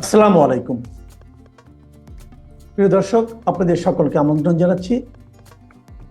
আসসালামু আলাইকুম প্রিয় দর্শক, আপনাদের সকলকে আমন্ত্রণ জানাচ্ছি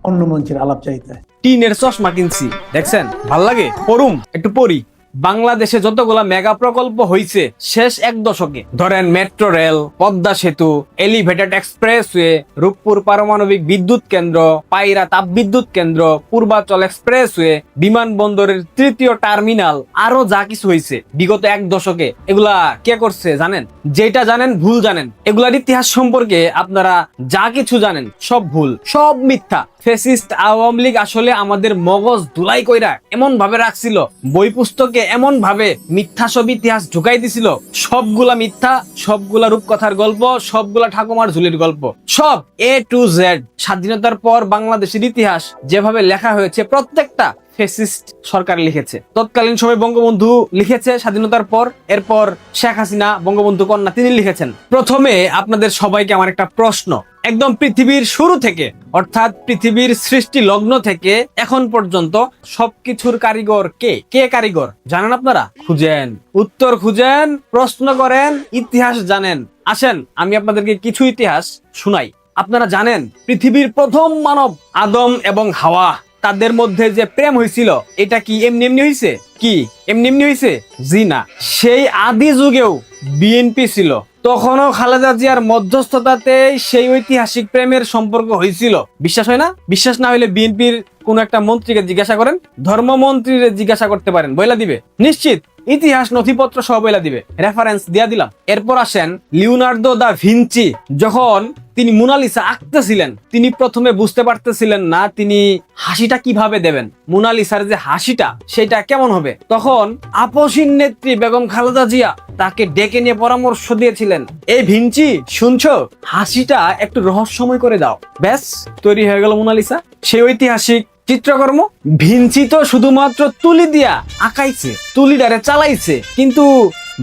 অন্য মঞ্চের আলাপচারিতায়। টিনের চশমা কিনছি, দেখছেন? ভাল লাগে, পড়ুম, একটু পড়ি। বাংলাদেশে যতগুলা মেগা প্রকল্প হইছে শেষ এক দশকে, ধরেন মেট্রো রেল, পদ্মা সেতু, এলিভেটেড এক্সপ্রেসওয়ে, রূপপুর পারমাণবিক বিদ্যুৎ কেন্দ্র, পায়রা তাপবিদ্যুৎ কেন্দ্র, পূর্বাচল এক্সপ্রেসওয়ে, বিমানবন্দরের তৃতীয় টার্মিনাল, আরো যা কিছু হইছে বিগত এক দশকে, এগুলা কে করছে জানেন? যেটা জানেন ভুল জানেন। এগুলার ইতিহাস সম্পর্কে আপনারা যা কিছু জানেন সব ভুল, সব মিথ্যা। ফ্যাসিস্ট আওয়ামী লীগ আসলে আমাদের মগজ ধুলাই কইরা এমন ভাবে রাখছিল, বই পুস্তকে এমন ভাবে মিথ্যা সব ইতিহাস ঢুকাই দিছিল, সবগুলা মিথ্যা, সবগুলা রূপকথার গল্প, সবগুলা ঠাকুমার ঝুলির গল্প, সব A to Z। স্বাধীনতার পর বাংলাদেশের ইতিহাস যেভাবে লেখা হয়েছে প্রত্যেকটা ফ্যাসিস্ট সরকার লিখেছে। তৎকালীন সময় বঙ্গবন্ধু লিখেছে স্বাধীনতার পর, এরপর শেখ হাসিনা বঙ্গবন্ধু কন্যা তিনি লিখেছেন। প্রথমে আপনাদের সবাইকে আমার একটা প্রশ্ন, একদম পৃথিবীর শুরু থেকে অর্থাৎ পৃথিবীর সৃষ্টি লগ্ন থেকে এখন পর্যন্ত সবকিছুর কারিগর কে? কে কারিগর জানেন আপনারা? খুঁজেন, উত্তর খুঁজেন, প্রশ্ন করেন, ইতিহাস জানেন। আসেন আমি আপনাদেরকে কিছু ইতিহাস শুনাই। আপনারা জানেন পৃথিবীর প্রথম মানব আদম এবং হাওয়া, তাদের মধ্যে যে প্রেম হয়েছিল এটা কি এমনি এমনি হয়েছে? কি এমনি এমনি হয়েছে? জি না, সেই আদি যুগেও বিএনপি ছিল, তখনও খালেদা জিয়ার মধ্যস্থতাতে সেই ঐতিহাসিক প্রেমের সম্পর্ক হয়েছিল। বিশ্বাস হয় না? বিশ্বাস না হইলে বিএনপির কোন একটা মন্ত্রীকে জিজ্ঞাসা করেন, ধর্মমন্ত্রীরে জিজ্ঞাসা করতে পারেন, বইলা দিবে নিশ্চিত, ইতিহাস নথিপত্র সব বইলা দিবে, রেফারেন্স দিয়া দিলাম। এরপর আসেন লিওনার্দো দা ভিঞ্চি, যখন তিনি মোনালিসা আঁকতেছিলেন তিনি প্রথমে বুঝতে পারতেছিলেন না তিনি হাসিটা কিভাবে দেবেন, মোনালিসার যে হাসিটা সেটা কেমন হবে। তখন আপসীন নেত্রী বেগম খালেদা জিয়া তাকে ডেকে নিয়ে পরামর্শ দিয়েছিলেন, এই ভিঞ্চি শুনছো, হাসিটা একটু রহস্যময় করে দাও, ব্যাস তৈরি হয়ে গেল মোনালিসা। সেই ঐতিহাসিক চিত্রকর্ম। ভিঞ্চি তো শুধুমাত্র তুলি দিয়া আঁকাইছে, তুলিডারে চালাইছে, কিন্তু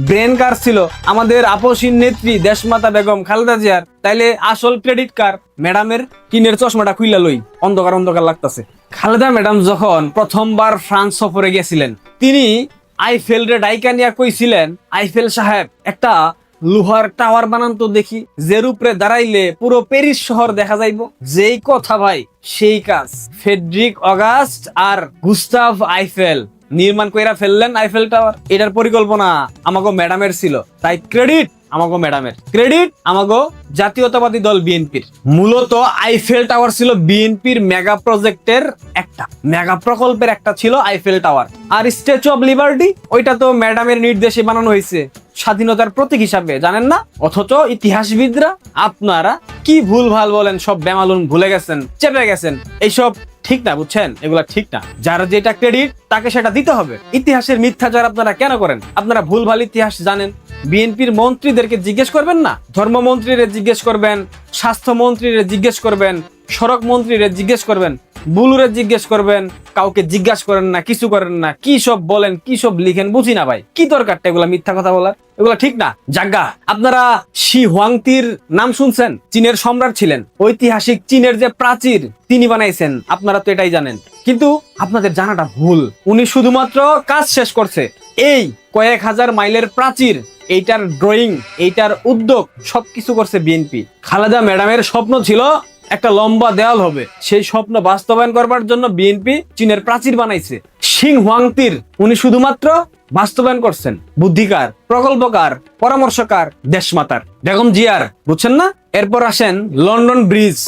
ব্রেন কার ছিল? আমাদের আপসীন নেত্রী দেশমাতা বেগম খালেদা জিয়ার। তাইলে আসল ক্রেডিট কার? ম্যাডামের। কিনের চশমাটা খুইলা লই, অন্ধকার অন্ধকার লাগতেছে। খালেদা ম্যাডাম যখন প্রথমবার ফ্রান্স সফরে গেছিলেন, তিনি আইফেল রে ডাইকা নিয়া কইছিলেন, আইফেল সাহেব একটা লোহার টাওয়ার বানান তো দেখি, যে উপরে দাঁড়াইলে পুরো প্যারিস শহর দেখা যাইব। যেই কথা ভাই সেই কাজ। ফ্রেডরিক অগাস্ট আর গুস্তাভ আইফেল নির্মাণ কইরা ফেললেন আইফেল টাওয়ার। এটার পরিকল্পনা আমাগো ম্যাডামের ছিল, তাই ক্রেডিট আমাগো ম্যাডামের, ক্রেডিট আমাগো জাতীয়তাবাদী দল বিএনপির। মূলত আইফেল টাওয়ার ছিল বিএনপির মেগা প্রজেক্টের একটা, মেগা প্রকল্পের একটা ছিল আইফেল টাওয়ার। আর স্ট্যাচু অফ লিবার্টি, ওইটা তো ম্যাডামের নির্দেশে বানানো হয়েছে স্বাধীনতার প্রতীক হিসাবে, জানেন না? অথচ ইতিহাসবিদরা আপনারা কি ভুল ভাল বলেন, সব বেমালুন ভুলে গেছেন, চেপে গেছেন। এইসব ঠিক না, বুঝছেন? এগুলা ঠিক না। যার যেটা ক্রেডিট তাকে সেটা দিতে হবে। ইতিহাসের মিথ্যাচার আপনারা কেন করেন? আপনারা ভুলভাল ইতিহাস জানেন। বিএনপির মন্ত্রীদেরকে জিজ্ঞেস করবেন না? ধর্মমন্ত্রীরে জিজ্ঞেস করবেন, স্বাস্থ্যমন্ত্রীরে জিজ্ঞেস করবেন, সড়ক মন্ত্রীরে জিজ্ঞেস করবেন, বুলুরে জিজ্ঞেস করবেন, কাউকে জিজ্ঞাসা করেন না, কিছু করেন না, কি সব বলেন, কি সব লিখেন, বুঝি না ভাই। কি দরকারটা এগুলা মিথ্যা কথা বলার? এগুলা ঠিক না। জাগা, আপনারা শি হুয়াংতির নাম শুনছেন? চীনের সম্রাট ছিলেন, ঐতিহাসিক চীনের যে প্রাচীর তিনি বানাইছেন, আপনারা তো এটাই জানেন, কিন্তু আপনাদের জানাটা ভুল। উনি শুধুমাত্র কাজ শেষ করছে। এই কয়েক হাজার মাইলের প্রাচীর, এইটার ড্রয়িং, এইটার উদ্যোগ সবকিছু করছে বিএনপি। খালেদা ম্যাডামের স্বপ্ন ছিল একটা লম্বা দেওয়াল হবে, সেই স্বপ্ন বাস্তবায়ন করবার জন্য বিএনপি চীনের প্রাচীর বানাইছে। সিং হুয়াংতির উনি শুধুমাত্র বাস্তবায়ন করছেন। বুদ্ধিকার, প্রকল্পকার, পরামর্শকার দেশমাতার বেগম জিয়ার, বুঝছেন না? এরপর আসেন লন্ডন ব্রিজ।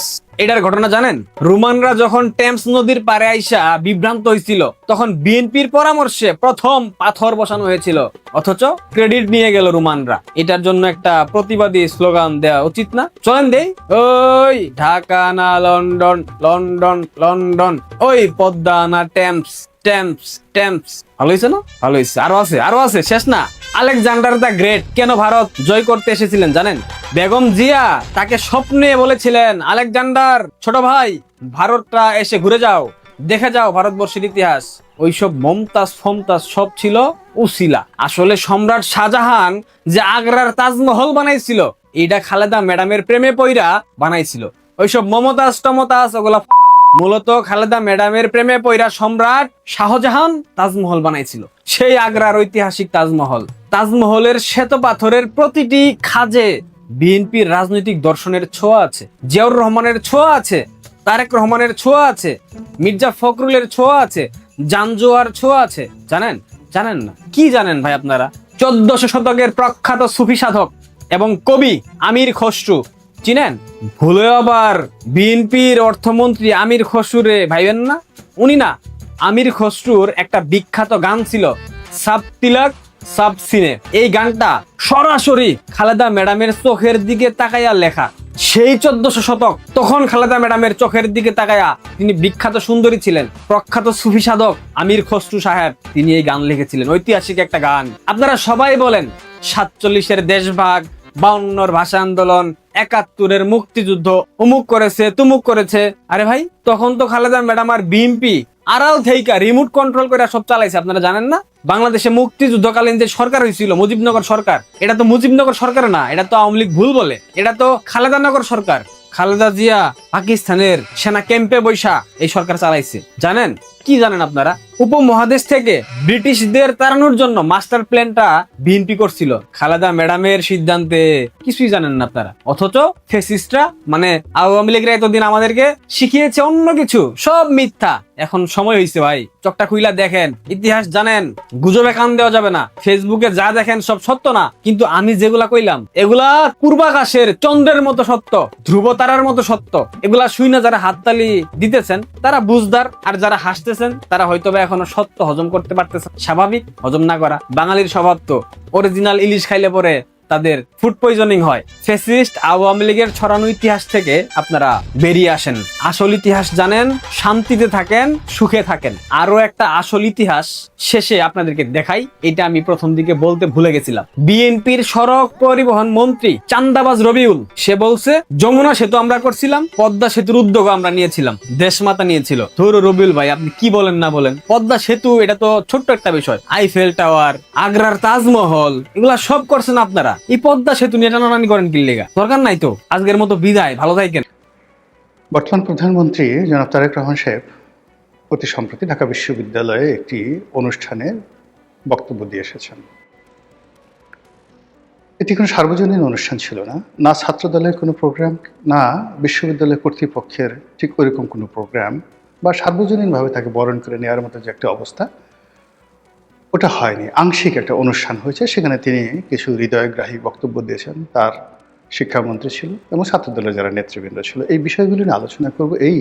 এটার ঘটনা জানেন? রোমানরা যখন টেমস নদীর পারে আইসা বিভ্রান্ত হয়েছিল, তখন বিএনপির পরামর্শে প্রথম পাথর বসানো হয়েছিল, অথচ ক্রেডিট নিয়ে গেল রোমানরা। এটার জন্য একটা প্রতিবাদী স্লোগান দেওয়া উচিত না? চলেন দেই, ওই ঢাকা না লন্ডন, লন্ডন লন্ডন, ওই পদ্মা না টেমস, টেমস টেমস। ভালো হয়েছে না? ভালো হয়েছে। আরো আছে, আরো আছে, শেষ না। আলেকজান্ডার দ্য গ্রেট কেন ভারত জয় করতে এসেছিলেন জানেন? বেগম জিয়া তাকে স্বপ্নে বলেছিলেন, আলেকজান্ডার ছোট ভাই, ভারতটা এসে ঘুরে যাও, দেখে যাও ভারতবর্ষের ইতিহাস। ওইসব মমতাজ ফমতাজ সব ছিল উসিলা। আসলে সম্রাট শাহজাহান যে আগ্রার তাজমহল বানাইছিল, এটা খালেদা ম্যাডামের প্রেমে পইরা বানাইছিল। ওইসব মমতাজ টমতাজ ওগুলা মূলত খালেদা ম্যাডামের প্রেমে পইরা সম্রাট শাহজাহান তাজমহল বানাইছিল, সেই আগ্রার ঐতিহাসিক তাজমহল। তাজমহলের শ্বেত পাথরের প্রতিটি খাজে বিএনপির রাজনৈতিক দর্শনের ছোঁয়া আছে, জিয়াউর রহমানের ছোঁয়া আছে, তারেক রহমানের ছোঁয়া আছে, মির্জা ফখরুলের ছোঁয়া আছে, জানজোয়ার ছোঁয়া আছে। জানেন? জানেন না? কি জানেন ভাই আপনারা? 1400 শতকের প্রখ্যাত সুফি সাধক এবং কবি আমির খসরু চিনেন? ভুলে আবার বিএনপির অর্থমন্ত্রী আমির খসরুরে ভাইবেন না? উনি না, আমির খসরুর একটা বিখ্যাত গান ছিল সাব তিলক সাব সিনে। এই গানটা সরাসরি খালেদা ম্যাডামের চোখের দিকে তাকাইয়া লেখা। সেই 1400 শতক, তখন খালেদা ম্যাডামের চোখের দিকে তাকাইয়া তিনি বিখ্যাত সুন্দরী ছিলেন, প্রখ্যাত সুফি সাধক আমির খসরু সাহেব, তিনি এই গান লিখেছিলেন, ঐতিহাসিক একটা গান। আপনারা সবাই বলেন 47-এর দেশভাগ, 52-র ভাষা আন্দোলন, 71-এর মুক্তিযুদ্ধ, অমুক করেছে তুমুক করেছে। আরে ভাই, তখন তো খালেদা ম্যাডাম আর বিএনপি আড়াল থেইকা রিমোট কন্ট্রোল করে সব চালাইছে, আপনারা জানেন না? বাংলাদেশে মুক্তিযুদ্ধকালীন যে সরকার হয়েছিল মুজিবনগর সরকার, এটা তো মুজিবনগর সরকার না, এটা তো আওয়ামী লীগ ভুল বলে, এটা তো খালেদানগর সরকার। খালেদা জিয়া পাকিস্তানের সেনা ক্যাম্পে বৈশা এই সরকার চালাইছে। জানেন? কি জানেন আপনারা? উপমহাদেশ থেকে ব্রিটিশদের তাড়ানোর জন্য মাস্টার প্ল্যানটা বিএনপি করছিল, খালেদা ম্যাডামের সিদ্ধান্তে। কিছুই জানেন না আপনারা, অথচ ফ্যাসিস্টরা মানে আওয়ামী লীগরা এতদিন আমাদেরকে শিখিয়েছে অন্য কিছু, সব মিথ্যা। এখন সময় হয়েছে ভাই, চোখটা খুইলা দেখেন, ইতিহাস জানেন, গুজবে কান দেওয়া যাবে না। ফেসবুকে যা দেখেন সব সত্য না, কিন্তু আমি যেগুলা কইলাম এগুলা পূর্বাকাশের চন্দ্রের মতো সত্য, ধ্রুব তারার মতো সত্য। এগুলা শুই না যারা হাততালি দিতেছেন তারা বুঝদার, আর যারা হাসতেছেন তারা হয়তো বা এখনো সত্য হজম করতে পারতেছেন। স্বাভাবিক, হজম না করা বাঙালির স্বভাব তো। অরিজিনাল ইলিশ খাইলে পরে তাদের ফুড পয়জনিং হয়। ফ্যাসিস্ট আওয়ামী লীগের ছড়ানো ইতিহাস থেকে আপনারা বেরিয়ে আসেন, আসল ইতিহাস জানেন, শান্তিতে থাকেন, সুখে থাকেন। আরো একটা আসল ইতিহাস শেষে আপনাদেরকে দেখাই, এটা আমি প্রথম দিকে বলতে ভুলে গেছিলাম। বিএনপির সড়ক পরিবহন মন্ত্রী চান্দাবাজ রবিউল, সে বলছে যমুনা সেতু আমরা করছিলাম, পদ্মা সেতুর উদ্যোগ আমরা নিয়েছিলাম, দেশমাতা নিয়েছিল। ধরো রবিউল ভাই, আপনি কি বলেন না বলেন, পদ্মা সেতু এটা তো ছোট্ট একটা বিষয়, আইফেল টাওয়ার, আগ্রার তাজমহল, এগুলা সব করছেন আপনারা। এই পদ্মা সেতু নিয়ে টানাটানি করেন কি লেগা? দরকার নাই তো। আজকের মতো বিদায়, ভালো থাকেন। বর্তমান প্রধানমন্ত্রী জনাব তারেক রহমান সাহেব অতি সম্প্রতি ঢাকা বিশ্ববিদ্যালয়ে একটি অনুষ্ঠানে বক্তব্য দিয়ে এসেছেন। এটি কোনো সার্বজনীন অনুষ্ঠান ছিল না, না ছাত্রদলের কোনো প্রোগ্রাম, না বিশ্ববিদ্যালয় কর্তৃপক্ষের ঠিক ওইরকম কোনো প্রোগ্রাম, বা সার্বজনীনভাবে তাকে বরণ করে নেওয়ার মতো যে একটা অবস্থা, ওটা হয়নি। আংশিক একটা অনুষ্ঠান হয়েছে, সেখানে তিনি কিছু হৃদয়গ্রাহী বক্তব্য দিয়েছেন, তার শিক্ষামন্ত্রী ছিল এবং ছাত্রদলের যারা নেতৃবৃন্দ ছিল। এই বিষয়গুলি নিয়ে আলোচনা করব। এই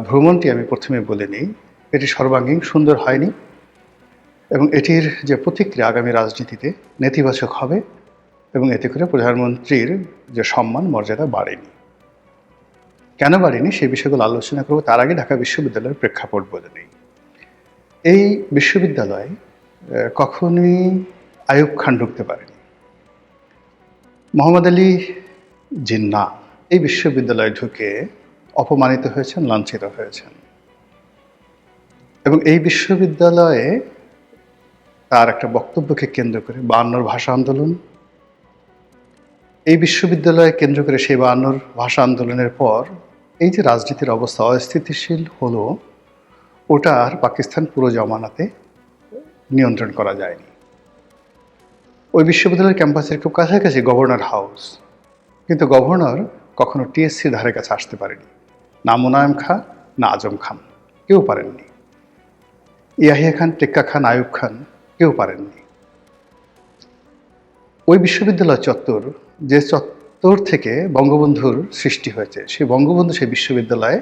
ভ্রমণটি আমি প্রথমে বলে নিই, এটি সর্বাঙ্গীন সুন্দর হয়নি এবং এটির যে প্রতিক্রিয়া আগামী রাজনীতিতে নেতিবাচক হবে এবং এতে করে প্রধানমন্ত্রীর যে সম্মান মর্যাদা বাড়েনি। কেন বাড়েনি সেই বিষয়গুলো আলোচনা করব। তার আগে ঢাকা বিশ্ববিদ্যালয়ের প্রেক্ষাপট বলে নিই। এই বিশ্ববিদ্যালয়ে কখনোই আইয়ুব খান ঢুকতে পারেনি, মোহাম্মদ আলী জিন্নাহ এই বিশ্ববিদ্যালয়ে ঢুকে অপমানিত হয়েছেন, লাঞ্ছিত হয়েছেন এবং এই বিশ্ববিদ্যালয়ে তার একটা বক্তব্যকে কেন্দ্র করে 52-র ভাষা আন্দোলন, এই বিশ্ববিদ্যালয়ে কেন্দ্র করে সেই 52-র ভাষা আন্দোলনের পর এই যে রাজনীতির অবস্থা অস্থিতিশীল হলো, ওটা আর পাকিস্তান পুরো জমানাতে নিয়ন্ত্রণ করা যায়নি। ওই বিশ্ববিদ্যালয়ের ক্যাম্পাসের খুব কাছাকাছি গভর্নর হাউস, কিন্তু গভর্নর কখনো টিএসসির ধারে কাছে আসতে পারেনি, না মোনায়েম খান না আজম খান, কেউ পারেননি। ইয়াহিয়া খান, টেক্কা খান, আয়ুব খান কেউ পারেননি। ওই বিশ্ববিদ্যালয় চত্বর, যে চত্বর থেকে বঙ্গবন্ধুর সৃষ্টি হয়েছে, সেই বঙ্গবন্ধু সেই বিশ্ববিদ্যালয়ে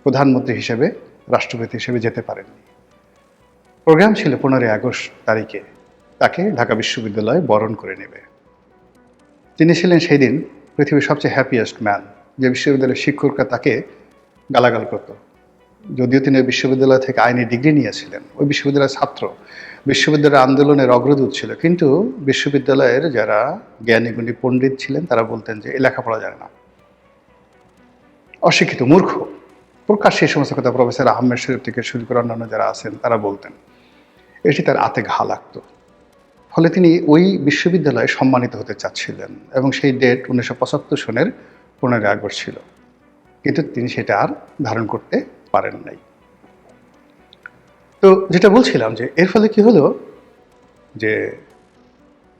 প্রধানমন্ত্রী হিসেবে, রাষ্ট্রপতি হিসেবে যেতে পারেননি। প্রোগ্রাম ছিল 15 আগস্ট তারিখে তাকে ঢাকা বিশ্ববিদ্যালয়ে বরণ করে নেবে। তিনি ছিলেন সেই দিন পৃথিবীর সবচেয়ে হ্যাপিয়েস্ট ম্যান, যে বিশ্ববিদ্যালয়ের শিক্ষকরা তাকে গালাগাল করত। যদিও তিনি ওই বিশ্ববিদ্যালয় থেকে আইনি ডিগ্রি নিয়েছিলেন, ওই বিশ্ববিদ্যালয়ের ছাত্র, বিশ্ববিদ্যালয়ের আন্দোলনের অগ্রদূত ছিল, কিন্তু বিশ্ববিদ্যালয়ের যারা জ্ঞানী গুণী পণ্ডিত ছিলেন তারা বলতেন যে এ লেখাপড়া জানে না, অশিক্ষিত, মূর্খ। প্রকাশ্যে এই সমস্ত কথা প্রফেসর আহমেদ শরীফ থেকে শুরু করে অন্যান্য যারা আছেন তারা বলতেন। এটি তার আতে ঘা লাগত। ফলে তিনি ওই বিশ্ববিদ্যালয়ে সম্মানিত হতে চাচ্ছিলেন এবং সেই ডেট 1975 সনের 15 আগস্ট ছিল। কিন্তু তিনি সেটা আর ধারণ করতে পারেন নাই। তো যেটা বলছিলাম যে এর ফলে কি হলো, যে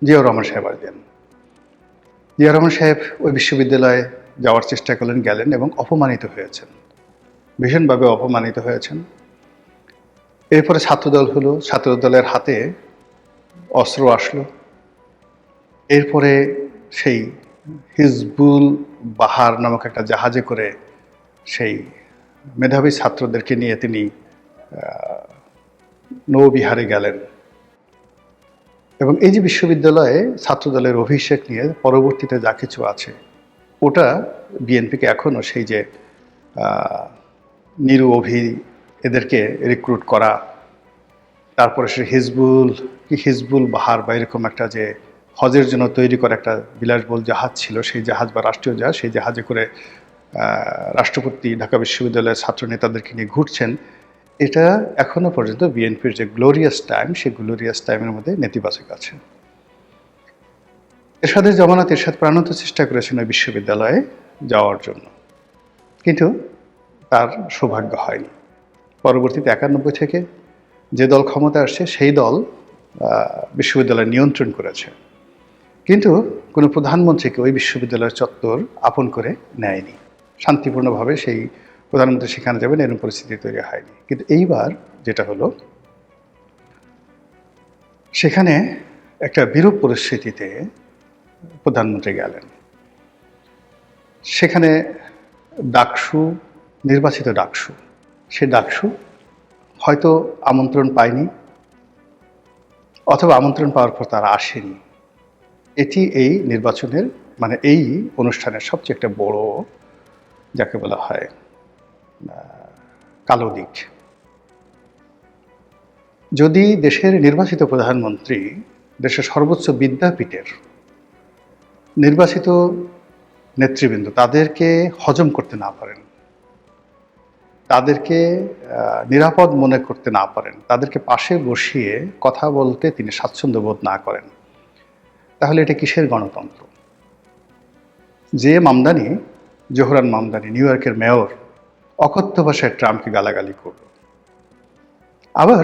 জিয়াউর রহমান সাহেব আসবেন। জিয়াউর রহমান সাহেব ওই বিশ্ববিদ্যালয়ে যাওয়ার চেষ্টা করলেন, গেলেন এবং অপমানিত হয়েছেন, ভীষণভাবে অপমানিত হয়েছেন। এরপরে ছাত্রদল হলো, ছাত্রদলের হাতে অস্ত্র আসলো। এরপরে সেই হিজবুল বাহার নামক একটা জাহাজে করে সেই মেধাবী ছাত্রদেরকে নিয়ে তিনি নৌবিহারে গেলেন। এবং এই যে বিশ্ববিদ্যালয়ে ছাত্রদলের অভিষেক নিয়ে পরবর্তীতে যা কিছু আছে, ওটা বিএনপিকে এখনও সেই যে নিরু অভি এদেরকে রিক্রুট করা, তারপরে সে হিজবুল বাহার বা এরকম একটা যে হজের জন্য তৈরি করা একটা বিলাসবহুল জাহাজ ছিল, সেই জাহাজ বা রাষ্ট্রীয় জাহাজ, সেই জাহাজে করে রাষ্ট্রপতি ঢাকা বিশ্ববিদ্যালয়ের ছাত্র নেতাদেরকে নিয়ে ঘুরছেন, এটা এখনো পর্যন্ত বিএনপির যে গ্লোরিয়াস টাইম, সেই গ্লোরিয়াস টাইমের মধ্যে নেতিবাচক আছে। এরশাদের জামানাত এরশাদ প্রাণান্ত চেষ্টা করেছেন ওই বিশ্ববিদ্যালয়ে যাওয়ার জন্য, কিন্তু তার সৌভাগ্য হয়নি। পরবর্তীতে 91 থেকে যে দল ক্ষমতা আসছে সেই দল বিশ্ববিদ্যালয় নিয়ন্ত্রণ করেছে, কিন্তু কোনো প্রধানমন্ত্রীকে ওই বিশ্ববিদ্যালয়ের চত্বর আপন করে নেয়নি। শান্তিপূর্ণভাবে সেই প্রধানমন্ত্রী সেখানে যাবেন এরকম পরিস্থিতি তৈরি হয়নি। কিন্তু এইবার যেটা হলো, সেখানে একটা বিরূপ পরিস্থিতিতে প্রধানমন্ত্রী গেলেন। সেখানে ডাকসু, নির্বাচিত ডাকসু, সে ডাকসু হয়তো আমন্ত্রণ পায়নি, অথবা আমন্ত্রণ পাওয়ার পর তারা আসেনি। এটি এই নির্বাচনের মানে এই অনুষ্ঠানের সবচেয়ে একটা বড়, যাকে বলা হয়, কালো দিক। যদি দেশের নির্বাচিত প্রধানমন্ত্রী দেশের সর্বোচ্চ বিদ্যাপীঠের নির্বাচিত নেতৃবৃন্দ তাদেরকে হজম করতে না পারেন, তাদেরকে নিরাপদ মনে করতে না পারেন, তাদেরকে পাশে বসিয়ে কথা বলতে তিনি স্বাচ্ছন্দ্য বোধ না করেন, তাহলে এটা কিসের গণতন্ত্র? যে মামদানি, জোহরান মামদানি, নিউ ইয়র্কের মেয়র, অকথ্য ভাষায় ট্রাম্পকে গালাগালি করল। আবার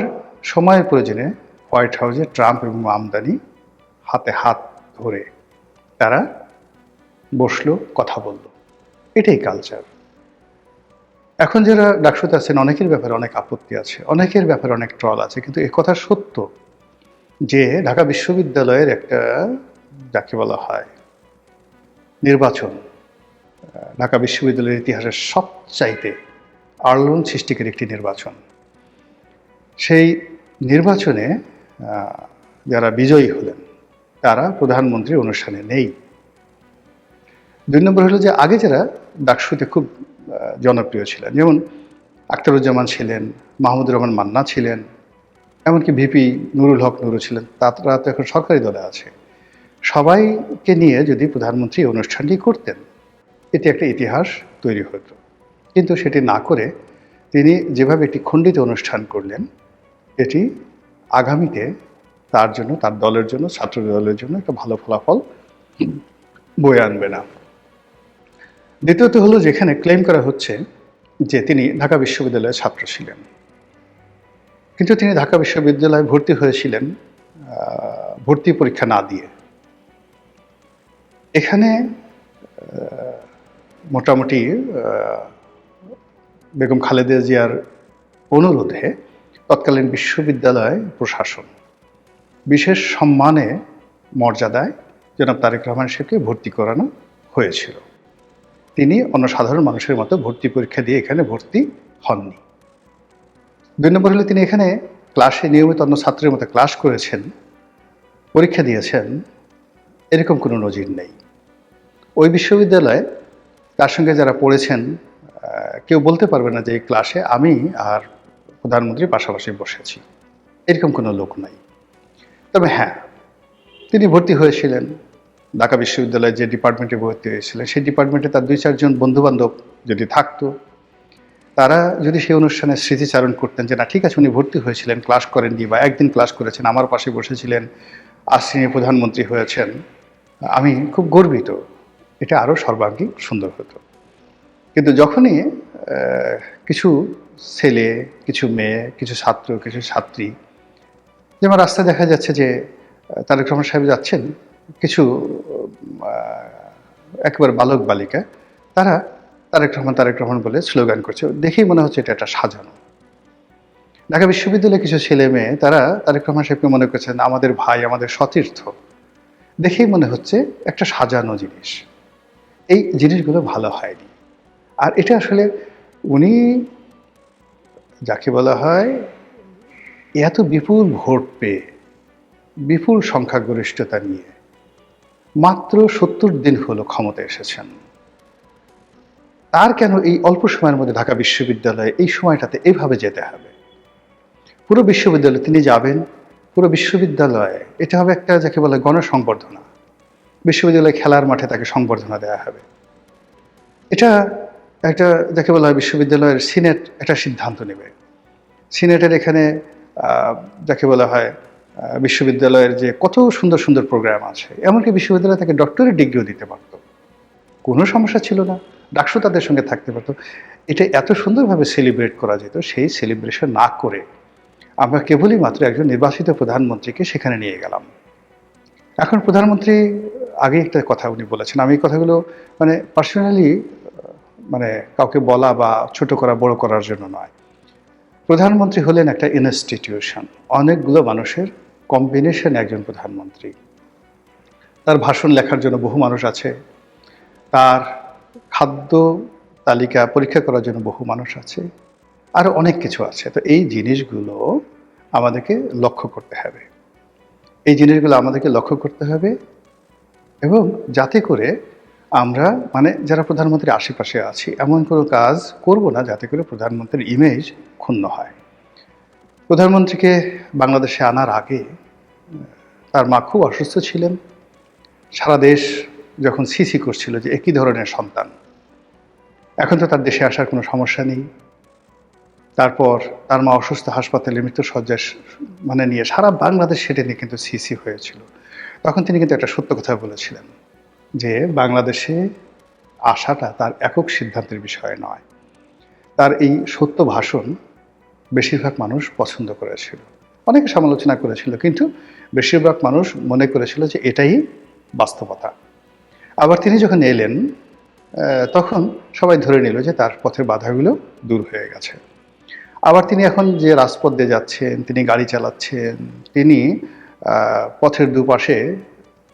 সময়ের প্রয়োজনে হোয়াইট হাউসে ট্রাম্প এবং মামদানি হাতে হাত ধরে তারা বসলো, কথা বলল। এটাই কালচার। এখন যারা ডাকসুতে আছেন অনেকের ব্যাপারে অনেক আপত্তি আছে, অনেকের ব্যাপারে অনেক ট্রল আছে, কিন্তু একথা সত্য যে ঢাকা বিশ্ববিদ্যালয়ের একটা, যাকে বলা হয়, নির্বাচন ঢাকা বিশ্ববিদ্যালয়ের ইতিহাসের সবচাইতে আলোড়ন সৃষ্টিকারী একটি নির্বাচন। সেই নির্বাচনে যারা বিজয়ী হলেন তারা প্রধানমন্ত্রীর অনুষ্ঠানে নেই। 2 নম্বর হলো যে আগে যারা ডাকসুতে খুব জনপ্রিয় ছিলেন, যেমন আখতারুজ্জামান ছিলেন, মাহমুদুর রহমান মান্না ছিলেন, এমনকি ভিপি নুরুল হক নুরু ছিলেন, তারা তো এখন সরকারি দলে আছে। সবাইকে নিয়ে যদি প্রধানমন্ত্রী অনুষ্ঠানটি করতেন, এটি একটা ইতিহাস তৈরি হতো। কিন্তু সেটি না করে তিনি যেভাবে একটি খণ্ডিত অনুষ্ঠান করলেন, এটি আগামীতে তার জন্য, তার দলের জন্য, ছাত্র দলের জন্য একটা ভালো ফলাফল বয়ে আনবে না। দ্বিতীয়ত হলো, যেখানে ক্লেম করা হচ্ছে যে তিনি ঢাকা বিশ্ববিদ্যালয়ের ছাত্র ছিলেন, কিন্তু তিনি ঢাকা বিশ্ববিদ্যালয়ে ভর্তি হয়েছিলেন ভর্তি পরীক্ষা না দিয়ে। এখানে মোটামুটি বেগম খালেদা জিয়ার অনুরোধে তৎকালীন বিশ্ববিদ্যালয় প্রশাসন বিশেষ সম্মানে, মর্যাদায় জনাব তারেক রহমান সাহেবকে ভর্তি করানো হয়েছিল। তিনি অন্য সাধারণ মানুষের মতো ভর্তি পরীক্ষা দিয়ে এখানে ভর্তি হননি। 2 নম্বর হলে তিনি এখানে ক্লাসে নিয়মিত অন্য ছাত্রের মতো ক্লাস করেছেন, পরীক্ষা দিয়েছেন, এরকম কোনো নজির নেই। ওই বিশ্ববিদ্যালয়ে তার সঙ্গে যারা পড়েছেন কেউ বলতে পারবে না যে এই ক্লাসে আমি আর প্রধানমন্ত্রী পাশাপাশি বসেছি, এরকম কোনো লোক নাই। তবে হ্যাঁ, তিনি ভর্তি হয়েছিলেন ঢাকা বিশ্ববিদ্যালয়ে যে ডিপার্টমেন্টে ভর্তি হয়েছিলেন, সেই ডিপার্টমেন্টে তার 2-4 জন বন্ধুবান্ধব যদি থাকতো, তারা যদি সেই অনুষ্ঠানে স্মৃতিচারণ করতেন যে না ঠিক আছে উনি ভর্তি হয়েছিলেন, ক্লাস করেননি বা একদিন ক্লাস করেছেন, আমার পাশে বসেছিলেন, আজ তিনি প্রধানমন্ত্রী হয়েছেন, আমি খুব গর্বিত, এটা আরও সর্বাঙ্গীন সুন্দর হতো। কিন্তু যখনই কিছু ছেলে, কিছু মেয়ে, কিছু ছাত্র, কিছু ছাত্রী, যেমন রাস্তায় দেখা যাচ্ছে যে তারেক রহমান সাহেব যাচ্ছেন, কিছু একেবারে বালক বালিকা, তারা তারেক রহমান বলে স্লোগান করছে, দেখেই মনে হচ্ছে এটা একটা সাজানো। ঢাকা বিশ্ববিদ্যালয়ে কিছু ছেলে মেয়ে তারা তারেক রহমান সাহেবকে মনে করছেন আমাদের ভাই, আমাদের সতীর্থ, দেখেই মনে হচ্ছে একটা সাজানো জিনিস। এই জিনিসগুলো ভালো হয়নি। আর এটা আসলে উনি যাকে বলা হয় এত বিপুল ভোট পেয়ে, বিপুল সংখ্যাগরিষ্ঠতা নিয়ে মাত্র ৭০ দিন হলো ক্ষমতায় এসেছেন, তার কেন এই অল্প সময়ের মধ্যে ঢাকা বিশ্ববিদ্যালয়ে এই সময়টাতে এভাবে যেতে হবে? পুরো বিশ্ববিদ্যালয়ে তিনি যাবেন, পুরো বিশ্ববিদ্যালয়ে এটা হবে একটা যাকে বলে গণসংবর্ধনা। বিশ্ববিদ্যালয়ে খেলার মাঠে তাকে সংবর্ধনা দেওয়া হবে। এটা একটা যাকে বলা হয় বিশ্ববিদ্যালয়ের সিনেট একটা সিদ্ধান্ত নেবে। সিনেটের এখানে যাকে বলা হয় বিশ্ববিদ্যালয়ের যে কত সুন্দর সুন্দর প্রোগ্রাম আছে, এমনকি বিশ্ববিদ্যালয় তাকে ডক্টরেট ডিগ্রিও দিতে পারত, কোনো সমস্যা ছিল না। ডাকসু তাদের সঙ্গে থাকতে পারতো। এটা এত সুন্দরভাবে সেলিব্রেট করা যেত। সেই সেলিব্রেশন না করে আমরা কেবলই মাত্র একজন নির্বাচিত প্রধানমন্ত্রীকে সেখানে নিয়ে গেলাম। এখন প্রধানমন্ত্রী আগে একটা কথা উনি বলেছেন, আমি এই কথাগুলো মানে পার্সোনালি মানে কাউকে বলা বা ছোট করা বড় করার জন্য নয়। প্রধানমন্ত্রী হলেন একটা ইনস্টিটিউশন, অনেকগুলো মানুষের কম্বিনেশন একজন প্রধানমন্ত্রী। তার ভাষণ লেখার জন্য বহু মানুষ আছে, তার খাদ্য তালিকা পরীক্ষা করার জন্য বহু মানুষ আছে, আরও অনেক কিছু আছে। তো এই জিনিসগুলো আমাদেরকে লক্ষ্য করতে হবে, এই জিনিসগুলো আমাদেরকে লক্ষ্য করতে হবে, এবং যাতে করে আমরা মানে যারা প্রধানমন্ত্রীর আশেপাশে আছি এমন কোনো কাজ করব না যাতে করে প্রধানমন্ত্রীর ইমেজ ক্ষুণ্ণ হয়। প্রধানমন্ত্রীকে বাংলাদেশে আনার আগে তার মা খুব অসুস্থ ছিলেন। সারা দেশ যখন সিসি করছিল যে একই ধরনের সন্তান, এখন তো তার দেশে আসার কোনো সমস্যা নেই। তারপর তার মা অসুস্থ, হাসপাতালে মৃত্যুশয্যায় মানে নিয়ে সারা বাংলাদেশ সেটা নিয়ে কিন্তু সিসি হয়েছিল। তখন তিনি কিন্তু একটা সত্য কথা বলেছিলেন যে বাংলাদেশে আসাটা তার একক সিদ্ধান্তের বিষয় নয়। তার এই সত্য ভাষণ বেশিরভাগ মানুষ পছন্দ করেছিল, অনেকে সমালোচনা করেছিল, কিন্তু বেশিরভাগ মানুষ মনে করেছিল যে এটাই বাস্তবতা। আবার তিনি যখন এলেন তখন সবাই ধরে নিল যে তার পথের বাধাগুলো দূর হয়ে গেছে। আবার তিনি এখন যে রাজপথ দিয়ে যাচ্ছেন, তিনি গাড়ি চালাচ্ছেন, তিনি পথের দুপাশে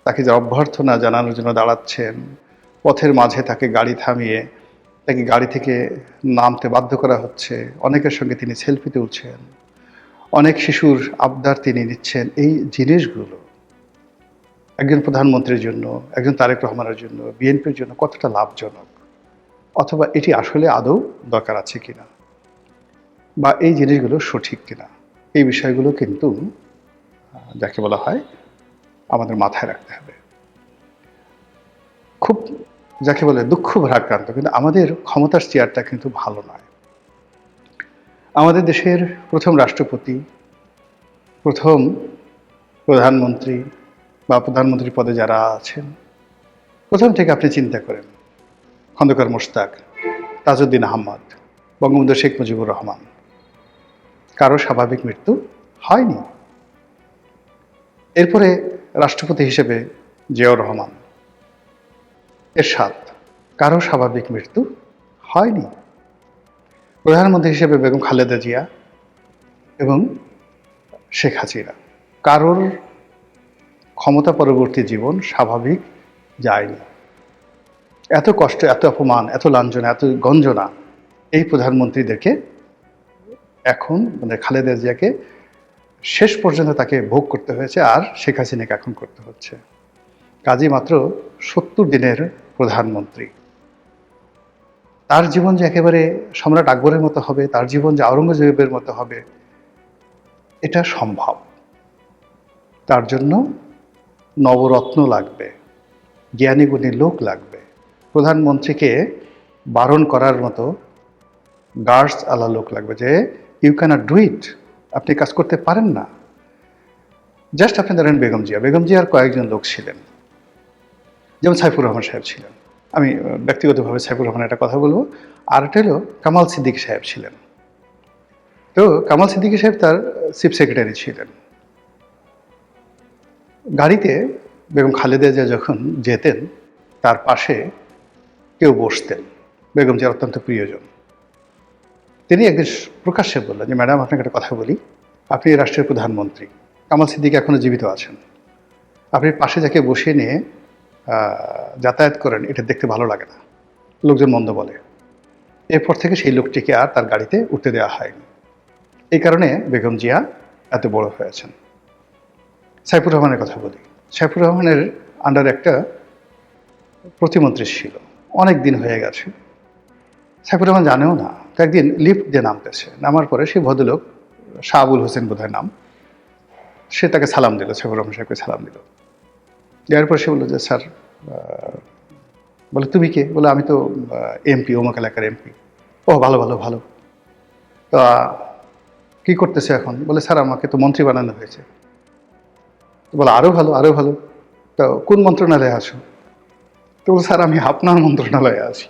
তাকে যে অভ্যর্থনা জানানোর জন্য দাঁড়াচ্ছেন, পথের মাঝে তাকে গাড়ি থামিয়ে তাকে গাড়ি থেকে নামতে বাধ্য করা হচ্ছে, অনেকের সঙ্গে তিনি সেলফি তুলছেন, অনেক শিশুর আবদার তিনি নিচ্ছেন। এই জিনিসগুলো একজন প্রধানমন্ত্রীর জন্য, একজন তারেক রহমানের জন্য, বিএনপির জন্য কতটা লাভজনক, অথবা এটি আসলে আদৌ দরকার আছে কিনা, বা এই জিনিসগুলো সঠিক কিনা, এই বিষয়গুলো কিন্তু যাকে বলা হয় আমাদের মাথায় রাখতে হবে। খুব যাকে বলে দুঃখ ভারাক্রান্ত, কিন্তু আমাদের ক্ষমতার চেয়ারটা কিন্তু ভালো নয়। আমাদের দেশের প্রথম রাষ্ট্রপতি, প্রথম প্রধানমন্ত্রী বা প্রধানমন্ত্রী পদে যারা আছেন, প্রথম থেকে আপনি চিন্তা করেন, খন্দকার মোশতাক, তাজউদ্দিন আহমদ, বঙ্গবন্ধু শেখ মুজিবুর রহমান, কারো স্বাভাবিক মৃত্যু হয়নি। এরপরে রাষ্ট্রপতি হিসেবে জিয়াউর রহমান, এরশাদ, কারো স্বাভাবিক মৃত্যু হয়নি। প্রধানমন্ত্রী হিসেবে বেগম খালেদা জিয়া এবং শেখ হাসিনা, কারোর ক্ষমতা পরবর্তী জীবন স্বাভাবিক যায়নি। এত কষ্ট, এত অপমান, এত লাঞ্ছনা, এত গঞ্জনা এই প্রধানমন্ত্রীদেরকে এখন মানে খালেদা জিয়াকে শেষ পর্যন্ত তাকে ভোগ করতে হয়েছে, আর শেখ হাসিনাকে এখন করতে হচ্ছে। কাজী মাত্র ৭০ দিনের প্রধানমন্ত্রী, তার জীবন যে একেবারে সম্রাট আকবরের মতো হবে, তার জীবন যে আওরঙ্গজেবের মতো হবে, এটা সম্ভব। তার জন্য নবরত্ন লাগবে, জ্ঞানী গুণী লোক লাগবে, প্রধানমন্ত্রীকে বারণ করার মতো গার্ডস আলা লোক লাগবে যে ইউ ক্যানট ডু ইট, আপনি কাজ করতে পারেন না। জাস্ট আপনি ধরেন বেগম জিয়ার কয়েকজন লোক ছিলেন, যেমন সাইফুর রহমান সাহেব ছিলেন, আমি ব্যক্তিগতভাবে সাইফুর রহমানের একটা কথা বলবো। আর একটা হলো কামাল সিদ্দিকী সাহেব ছিলেন। তো কামাল সিদ্দিকী সাহেব তার চিফ সেক্রেটারি ছিলেন। গাড়িতে বেগম খালেদা জিয়া যখন যেতেন তার পাশে কেউ বসতেন, বেগম জিয়ার অত্যন্ত প্রিয়জন। তিনি একদিন প্রকাশ্যে বললেন যে, ম্যাডাম আপনাকে একটা কথা বলি, আপনি এই রাষ্ট্রের প্রধানমন্ত্রী, কামাল সিদ্দিকী এখনও জীবিত আছেন, আপনি পাশে যাকে বসিয়ে নিয়ে যাতায়াত করেন এটা দেখতে ভালো লাগে না, লোকজন মন্দ বলে। এরপর থেকে সেই লোকটিকে আর তার গাড়িতে উঠতে দেওয়া হয়নি। এই কারণে বেগম জিয়া এত বড় হয়েছেন। সাইফুর রহমানের কথা বলি, সাইফুর রহমানের আন্ডার একটা প্রতিমন্ত্রী ছিল, অনেক দিন হয়ে গেছে, সাইফুর রহমান জানেও না। তো একদিন লিফট দিয়ে নামতেছে, নামার পরে সেই ভদ্রলোক শাহ আবুল হোসেন বোধহয় নাম, সে তাকে সালাম দিল, সাইফুর রহমান সাহেবকে সালাম দিল। দেওয়ার পর সে বললো যে, স্যার, বলে তুমি কে? বলে আমি তো এমপি, অমুক এলাকার এমপি। ও ভালো ভালো ভালো, তা কী করতেছে এখন? বলে, স্যার আমাকে তো মন্ত্রী বানানো হয়েছে। বলে, আরও ভালো আরও ভালো, তো কোন মন্ত্রণালয়ে আসো? তো বলে, স্যার আমি আপনার মন্ত্রণালয়ে আছি।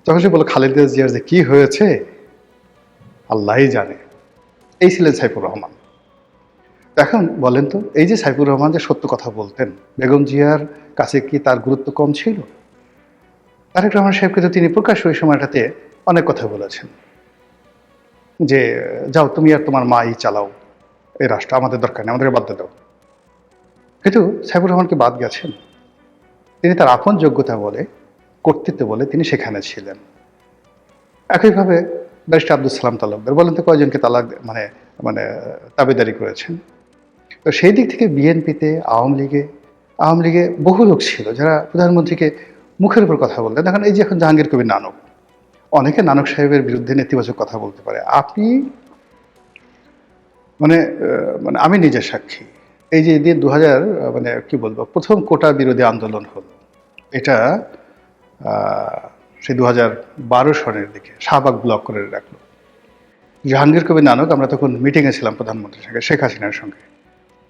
তখন সে বলে, খালেদা জিয়ার যে কী হয়েছে আল্লাহই জানে। এই ছিলেন সাইফুর রহমান। এখন বলেন তো, এই যে সাইফুর রহমান যে সত্য কথা বলতেন, বেগম জিয়ার কাছে কি তার গুরুত্ব কম ছিল? তারেক রহমান সাহেবকে তো তিনি প্রকাশ্য ওই সময়টাতে অনেক কথা বলেছেন যে, যাও তুমি আর তোমার মাই চালাও এই রাষ্ট্র, আমাদের দরকার নেই, আমাদেরকে বাদ দিয়ে দাও। কিন্তু সাইফুর রহমানকে বাদ গেছেন? তিনি তার আপন যোগ্যতা বলে, কর্তৃত্ব বলে তিনি সেখানে ছিলেন। একইভাবে ব্যারিস্টার আব্দুল সালাম তালুকদার, বলেন তো কয়জনকে তালাক মানে মানে তাবেদারি করেছেন? তো সেই দিক থেকে বিএনপিতে, আওয়ামী লীগে বহু লোক ছিল যারা প্রধানমন্ত্রীকে মুখের উপর কথা বলতেন। দেখেন এই যে এখন জাহাঙ্গীর কবির নানক, অনেকে নানক সাহেবের বিরুদ্ধে নেতিবাচক কথা বলতে পারে। আপনি মানে মানে আমি নিজের সাক্ষী। এই যে দিন 2000 মানে কি বলবো, প্রথম কোটা বিরোধী আন্দোলন হলো, এটা সেই 2012 সনের দিকে শাহবাগ ব্লক করে রাখলো জাহাঙ্গীর কবির নানক। আমরা তখন মিটিংয়ে ছিলাম প্রধানমন্ত্রীর সঙ্গে, শেখ হাসিনার সঙ্গে।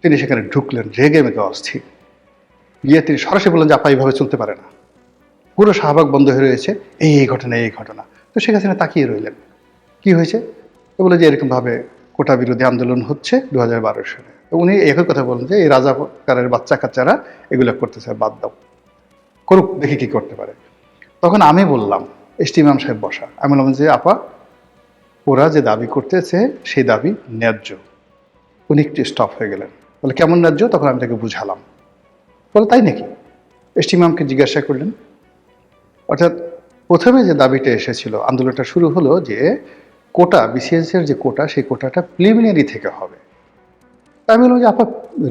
তিনি সেখানে ঢুকলেন রেগে মেগে অস্থির, গিয়ে তিনি সরাসরি বললেন যে, আপা এইভাবে চলতে পারে না, পুরো শাহবাগ বন্ধ হয়ে রয়েছে, এই ঘটনা এই ঘটনা। তো শেখ হাসিনা তাকিয়ে রইলেন, কি হয়েছে? তো বলে যে এরকমভাবে কোটা বিরোধী আন্দোলন হচ্ছে 2012 সালে। তো উনি একই কথা বলেন যে, এই রাজাকারের বাচ্চা কাচ্চারা এগুলো করতেছে, বাদ দাও, করুক, দেখি কি করতে পারে। তখন আমি বললাম, ইমাম সাহেব বসা, আমি বললাম যে, আপা ওরা যে দাবি করতেছে সেই দাবি ন্যায্য। উনি একটু স্টপ হয়ে গেলেন, বলে কেমন ন্যায্য? তখন আমি তাকে বুঝালাম। বলে, তাই নাকি? ইমামকে জিজ্ঞাসা করলেন। অর্থাৎ প্রথমে যে দাবিটা এসেছিল, আন্দোলনটা শুরু হলো যে কোটা, বিসিএস-এর যে কোটা, সেই কোটাটা প্রিলিমিনারি থেকে হবে। আমি বললাম যে, আপা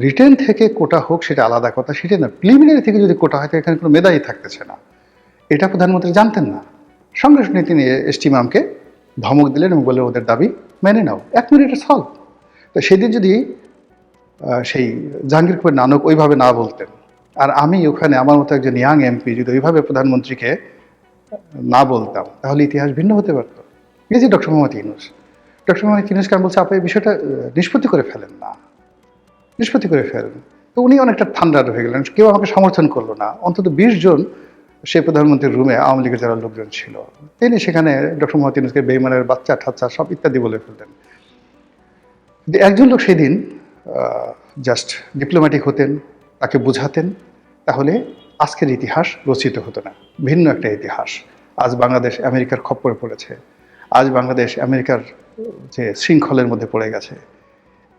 রিটেন থেকে কোটা হোক সেটা আলাদা কথা, সেটা না, প্রিলিমিনারি থেকে যদি কোটা হয় তো এখানে কোনো মেধাই থাকতেছে না। এটা প্রধানমন্ত্রী জানতেন না। সঙ্গে সঙ্গে তিনি ইমামকে ধমক দিলেন এবং বললেন, ওদের দাবি মেনে নাও, 1 মিনিটে সলভ। তো সেদিন যদি সেই জাহাঙ্গীর কবির নানক ওইভাবে না বলতেন, আর আমি ওখানে আমার মতো একজন ইয়াং এমপি যদি ওইভাবে প্রধানমন্ত্রীকে না বলতাম, তাহলে ইতিহাস ভিন্ন হতে পারত। এই যে ডক্টর মোহাম্মদ ইউনূস, ডক্টর মোহাম্মদ ইউনূসকে আমি বলছি, আপনি এই বিষয়টা নিষ্পত্তি করে ফেলেন না, নিষ্পত্তি করে ফেলেন। তো উনি অনেকটা ঠান্ডা হয়ে গেলেন, কেউ আমাকে সমর্থন করলো না। অন্তত 20 জন সেই প্রধানমন্ত্রীর রুমে আওয়ামী লীগের যারা লোকজন ছিল, তিনি সেখানে ডক্টর মোহাম্মদ ইউনূসকে বেইমানের বাচ্চা ঠাচ্চা সব ইত্যাদি বলে ফেলতেন। একজন লোক সেদিন জাস্ট ডিপ্লোম্যাটিক হতেন, তাকে বুঝাতেন, তাহলে আজকের ইতিহাস রচিত হতো না, ভিন্ন একটা ইতিহাস। আজ বাংলাদেশ আমেরিকার খপ্পরে পড়েছে, আজ বাংলাদেশ আমেরিকার যে শৃঙ্খলের মধ্যে পড়ে গেছে,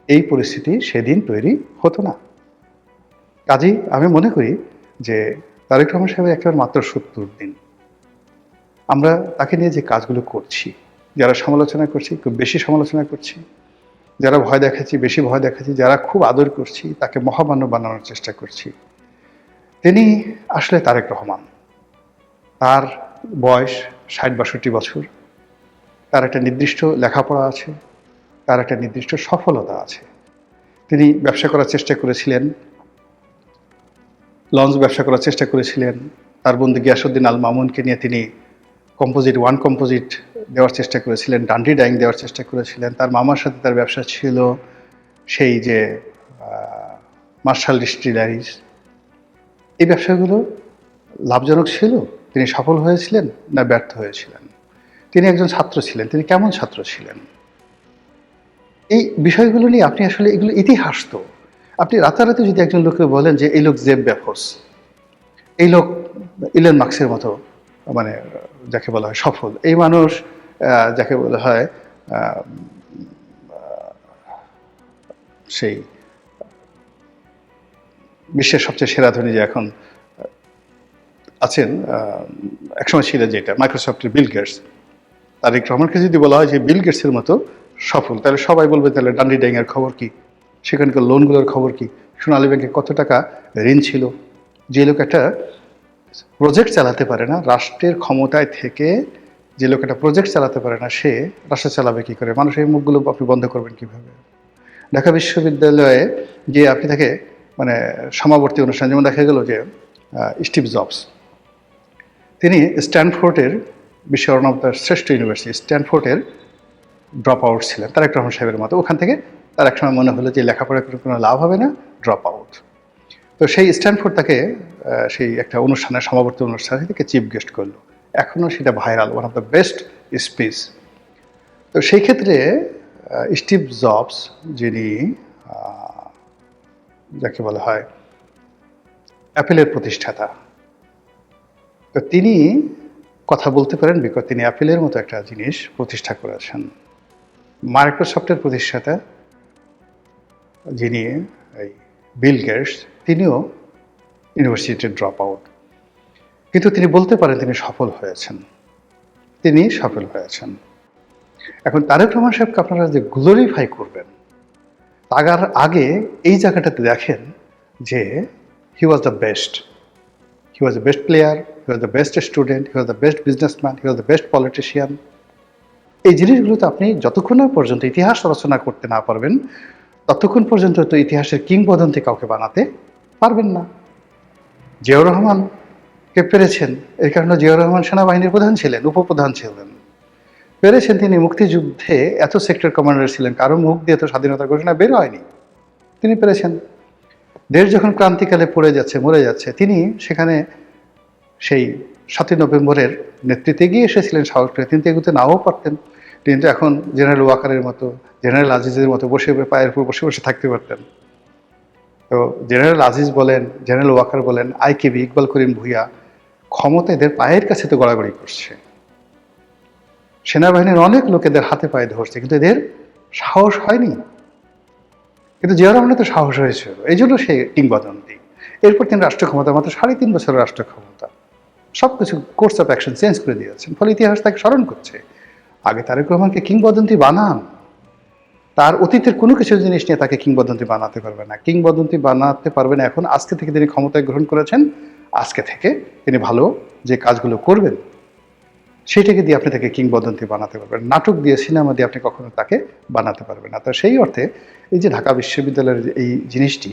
এই পরিস্থিতি সেদিন তৈরি হতো না। কাজেই আমি মনে করি যে তারেক রহমান সাহেবের একেবারে মাত্র 70 দিন, আমরা তাকে নিয়ে যে কাজগুলো করছি, যারা সমালোচনা করছি খুব বেশি সমালোচনা করছি, যারা ভয় দেখাচ্ছি বেশি ভয় দেখাচ্ছি, যারা খুব আদর করছি তাকে মহামান্য বানানোর চেষ্টা করছি। তিনি আসলে তারেক রহমান। তার বয়স 60-62 বছর, তার একটা নির্দিষ্ট লেখাপড়া আছে, তার একটা নির্দিষ্ট সফলতা আছে। তিনি ব্যবসা করার চেষ্টা করেছিলেন, লঞ্চ ব্যবসা করার চেষ্টা করেছিলেন, তার বন্ধু গিয়াসউদ্দিন আল মামুনকে নিয়ে তিনি ওয়ান কম্পোজিট দেওয়ার চেষ্টা করেছিলেন, ডান্ডি ডাইং দেওয়ার চেষ্টা করেছিলেন। তার মামার সাথে তার ব্যবসা ছিল সেই যে মার্শাল ডিস্টিলারিজ। এই ব্যবসাগুলো লাভজনক ছিল, তিনি সফল হয়েছিলেন না ব্যর্থ হয়েছিলেন, তিনি একজন ছাত্র ছিলেন, তিনি কেমন ছাত্র ছিলেন, এই বিষয়গুলো নিয়ে আপনি আসলে এগুলো ইতিহাস তো। আপনি রাতারাতি যদি একজন লোককে বলেন যে এই লোক জেব বেফোস, এই লোক ইলন মার্কসের মতো, মানে যাকে বলা হয় সফল, এই মানুষ যাকে বলা হয় সেই বিশ্বের সবচেয়ে সেরা ধনী যে এখন আছেন, একসময় ছিলেন যেটা মাইক্রোসফটের বিল গেটস, তারেক রহমানকে যদি বলা হয় যে বিল গেটসের মতো সফল, তাহলে সবাই বলবে তাহলে ডান্ডি ডাইংয়ের খবর কি, সেখানকার লোনগুলোর খবর কি, সোনালী ব্যাংকে কত টাকা ঋণ ছিল। যে লোক একটা প্রজেক্ট চালাতে পারে না, রাষ্ট্রের ক্ষমতায় থেকে যে লোক একটা প্রজেক্ট চালাতে পারে না, সে রাষ্ট্র চালাবে কী করে? মানুষের মুখগুলো আপনি বন্ধ করবেন কীভাবে? ঢাকা বিশ্ববিদ্যালয়ে গিয়ে আপনি তাকে মানে সমাবর্তী অনুষ্ঠান, যেমন দেখা গেল যে স্টিভ জবস, তিনি স্ট্যানফোর্ডের বিশ্বের অন্যতম শ্রেষ্ঠ ইউনিভার্সিটি স্ট্যানফোর্ডের ড্রপ আউট ছিলেন তারেক রহমান সাহেবের মতো। ওখান থেকে তার এক সময় মনে হলো যে লেখাপড়া করে কোনো লাভ হবে না, ড্রপ আউট। তো সেই স্ট্যানফোর্ড তাকে সেই একটা অনুষ্ঠানে, সমাবর্তী অনুষ্ঠানে থেকে চিফ গেস্ট করলো, এখনও সেটা viral, one of the best speech. তো সেই ক্ষেত্রে স্টিভ জবস, যিনি যাকে বলা হয় অ্যাপেলের প্রতিষ্ঠাতা, তো তিনি কথা বলতে পারেন বিকজ তিনি অ্যাপেলের মতো একটা জিনিস প্রতিষ্ঠা করেছেন। মাইক্রোসফটের প্রতিষ্ঠাতা যিনি এই বিল গেটস, তিনিও ইউনিভার্সিটির ড্রপ আউট, কিন্তু তিনি বলতে পারেন তিনি সফল হয়েছেন, তিনি সফল হয়েছেন। এখন তারেক রহমান সাহেবকে আপনারা যে গ্লোরিফাই করবেন, তার আগে এই জায়গাটাতে দেখেন যে he was the best, he was the best player, he was the best student, he was the best businessman, he was the best politician. এই জিনিসগুলোতে আপনি যতক্ষণ না পর্যন্ত ইতিহাস রচনা করতে না পারবেন, ততক্ষণ পর্যন্ত তো ইতিহাসের কিংবদন্তি কাউকে বানাতে পারবেন না। জিয়াউর রহমানকে পেরেছেন, এর কারণে জিয়াউর রহমান সেনাবাহিনীর প্রধান ছিলেন, উপপ্রধান ছিলেন, পেরেছেন তিনি মুক্তিযুদ্ধে এত সেক্টর কমান্ডার ছিলেন, কারো মুখ দিয়ে তো স্বাধীনতার ঘোষণা বের হয়নি, তিনি পেরেছেন। দেশ যখন ক্রান্তিকালে পড়ে যাচ্ছে, মরে যাচ্ছে, তিনি সেখানে সেই 7ই নভেম্বরের নেতৃত্বে গিয়ে এসেছিলেন সাহস করে। তিনি তো এগুতে নাও পারতেন, কিন্তু এখন জেনারেল ওয়াকারের মতো, জেনারেল আজিজের মতো বসে পায়ের উপর বসে বসে থাকতে পারতেন। তো জেনারেল আজিজ বলেন, জেনারেল ওয়াকার বলেন, আইকেবি, ইকবাল করিম ভূঁইয়া, ক্ষমতা এদের পায়ের কাছে তো গড়াগড়ি করছে, সেনাবাহিনীর অনেক লোক এদের হাতে পায়ে ধরছে, কিন্তু এদের সাহস হয়নি। কিন্তু জিয়াউর রহমানের তো সাহস হয়েছিল, এই জন্য সে কিংবদন্তি। এরপর তিনি রাষ্ট্র ক্ষমতা, মাত্র 3.5 বছরের রাষ্ট্র ক্ষমতা, সব কিছু কোর্স অফ অ্যাকশন চেঞ্জ করে দিয়েছেন, ফলে ইতিহাস তাকে স্মরণ করছে। আগে তারেক রহমানকে কিংবদন্তি বানান, তার অতীতের কোনো কিছু জিনিস নিয়ে তাকে কিংবদন্তি বানাতে পারবে না, কিংবদন্তি বানাতে পারবে না। এখন আজকে থেকে তিনি ক্ষমতায় গ্রহণ করেছেন, আজকে থেকে তিনি ভালো যে কাজগুলো করবেন সেইটাকে দিয়ে আপনি তাকে কিংবদন্তি বানাতে পারবেন। নাটক দিয়ে, সিনেমা দিয়ে আপনি কখনো তাকে বানাতে পারবেন না। তো সেই অর্থে এই যে ঢাকা বিশ্ববিদ্যালয়ের এই জিনিসটি,